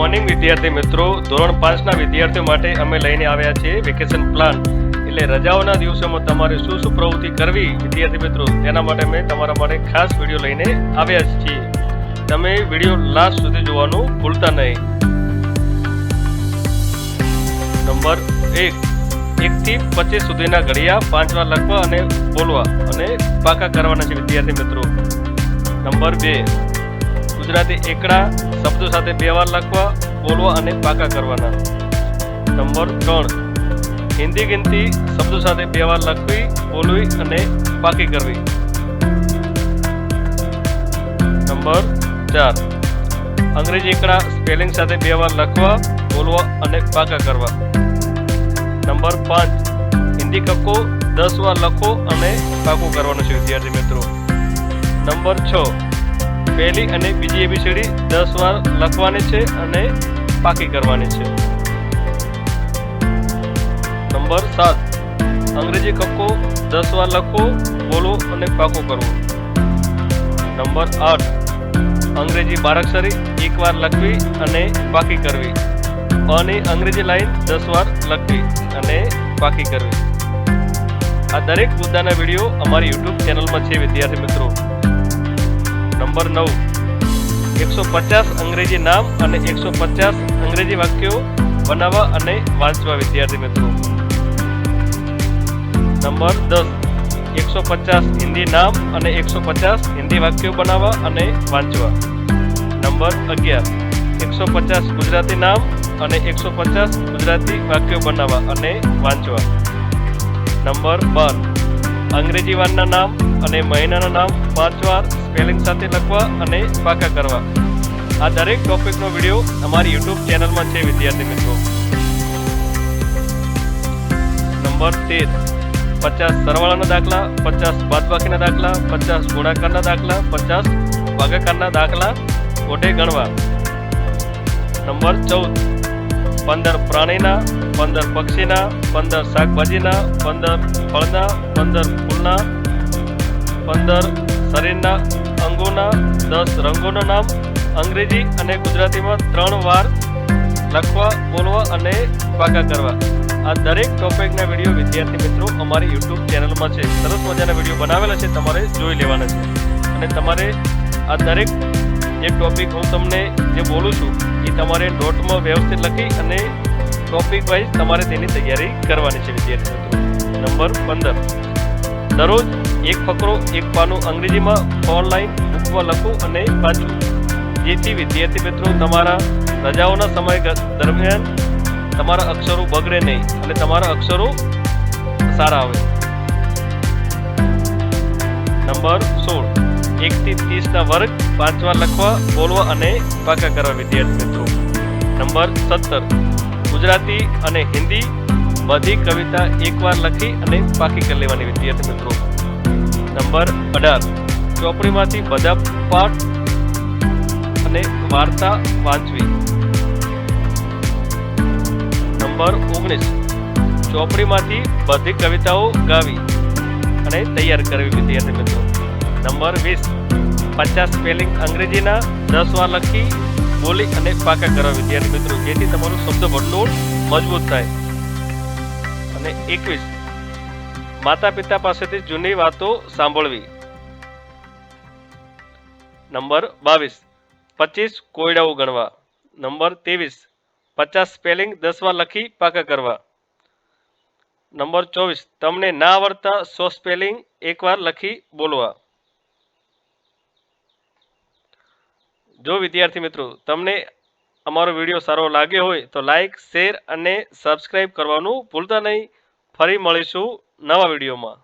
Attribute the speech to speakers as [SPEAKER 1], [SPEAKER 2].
[SPEAKER 1] Morning વિદ્યાર્થી મિત્રો, ધોરણ 5ના વિદ્યાર્થીઓ માટે અમે લઈને આવ્યા છીએ વેકેશન પ્લાન. એટલે રજાઓના દિવસોમાં તમારે શું શું પ્રવૃત્તિ કરવી વિદ્યાર્થી મિત્રો, તેના માટે અમે તમારા માટે ખાસ વિડીયો લઈને આવ્યા છીએ. તમે વિડીયો લાસ્ટ સુધી જોવાનું ભૂલતા નહીં. નંબર 1, 1 થી 25 સુધીના ઘડિયા 5 વાર લખવા અને બોલવા અને પાકા કરવાના છે વિદ્યાર્થી મિત્રો. નંબર 2, ગુજરાતી એકડા શબ્દો સાથે 2 વાર લખવા, બોલવા અને પાકા કરવાના. નંબર 3, હિન્દી ગિનતી શબ્દો સાથે 2 વાર લખવી, બોલવી અને પાકી કરવી. નંબર 4, અંગ્રેજી એકડા સ્પેલિંગ સાથે 2 વાર લખવા, બોલવા અને પાકા કરવા. નંબર 5, હિન્દી કક્કો 10 વાર લખો અને પાકું કરવાનું છે વિદ્યાર્થી મિત્રો. નંબર 6, પહેલી અને બીજી એબીસીડી 10 વાર લખવાની છે અને પાકી કરવાની છે. નંબર 7, અંગ્રેજી કક્કો 10 વાર લખો, બોલો અને પાકું કરવું. નંબર 8, અંગ્રેજી બારાક્ષરી 1 વાર લખવી અને પાકી કરવી. અને અંગ્રેજી લાઈન 10 વાર લખવી અને પાકી કરવી. આ દરેક મુદ્દાના વિડીયો અમારી યુટ્યુબ ચેનલમાં છે વિદ્યાર્થી મિત્રો. નંબર 9, 150 અંગ્રેજી નામ અને 150 અંગ્રેજી વાક્યો બનાવવા અને વાંચવા વિદ્યાર્થી મિત્રો. નંબર 10, 150 હિન્દી નામ અને 150 હિન્દી વાક્યો બનાવવા અને વાંચવા. નંબર 11, 150 ગુજરાતી નામ અને 150 ગુજરાતી વાક્યો બનાવવા અને વાંચવા. નંબર 12, અંગ્રેજી વારના નામ અને મહિનાના નામ 5 વાર સ્પેલિંગ સાથે લખવા અને પાકા કરવા. આ દરેક ટોપિકનો વિડીયો અમારી યુટ્યુબ ચેનલમાં છે વિદ્યાર્થી મિત્રો. નંબર 13, 50 સરવાળાના દાખલા, 50 બાદબાકીના દાખલા, 50 ગુણાકારના દાખલા, 50 ભાગાકારના દાખલા મોઢે ગણવા. નંબર 14, 15 પ્રાણીના, 15 પક્ષીના, 15 શાકભાજીના, 15 ફળના, 15 ફૂલના, 15 શરીરના અંગોના, 10 રંગોના નામ અંગ્રેજી અને ગુજરાતીમાં 3 વાર લખવા, બોલવા અને પાકા કરવા. આ દરેક ટોપિકના વિડીયો વિદ્યાર્થી મિત્રો અમારી યુટ્યુબ ચેનલમાં છે. સરસ મજાના વિડીયો બનાવેલા છે, તમારે જોઈ લેવાના છે. અને તમારે આ દરેક જે ટોપિક હું તમને જે બોલું છું એ તમારે નોટમાં વ્યવસ્થિત લખી અને ટોપિક વાઇઝ તમારે તેની તૈયારી કરવાની છે વિદ્યાર્થી મિત્રો. નંબર 15, દરરોજ એક ફકરો, એક પાનું અંગ્રેજીમાં 4 લાઈન બુકમાં લખવું અને વાંચવું, જેથી વિદ્યાર્થી મિત્રો તમારા રજાઓના સમય દરમિયાન તમારા અક્ષરો બગડે નહીં અને તમારા અક્ષરો સારા આવે. નંબર 16, 1 થી 30ના વર્ગ 5 વાર લખવા, બોલવા અને પાકા કરવા વિદ્યાર્થી મિત્રો. નંબર 17, ગુજરાતી અને હિન્દી બધી કવિતા 1 વાર લખી અને પાકી કરી લેવાની વિદ્યાર્થી મિત્રો. નંબર 18, ચોપડીમાંથી બધા પાઠ અને વાર્તા વાંચવી. નંબર 19, ચોપડીમાંથી બધી કવિતાઓ ગાવી અને તૈયાર કરવી વિદ્યાર્થી મિત્રો. નંબર 20, 50 સ્પેલિંગ અંગ્રેજીના 10 વાર લખી, બોલી અને પાકા કરવા વિદ્યાર્થી મિત્રો, જેથી તમારું શબ્દ ભંડોળ મજબૂત થાય. અને 21, માતા પિતા પાસેથી જૂની વાતો સાંભળવી. નંબર 22, 25 કોયડાઓ ગણવા. નંબર 23, 50 સ્પેલિંગ 10 વાર લખી પાકા કરવા. નંબર 24, તમને ના આવડતા 100 સ્પેલિંગ 1 વાર લખી બોલવા. જો વિદ્યાર્થી મિત્રો તમને અમારો વિડીયો સારો લાગ્યો હોય તો લાઈક, શેર અને સબસ્ક્રાઈબ કરવાનું ભૂલતા નહીં. ફરી મળીશું નવા વિડીયોમાં.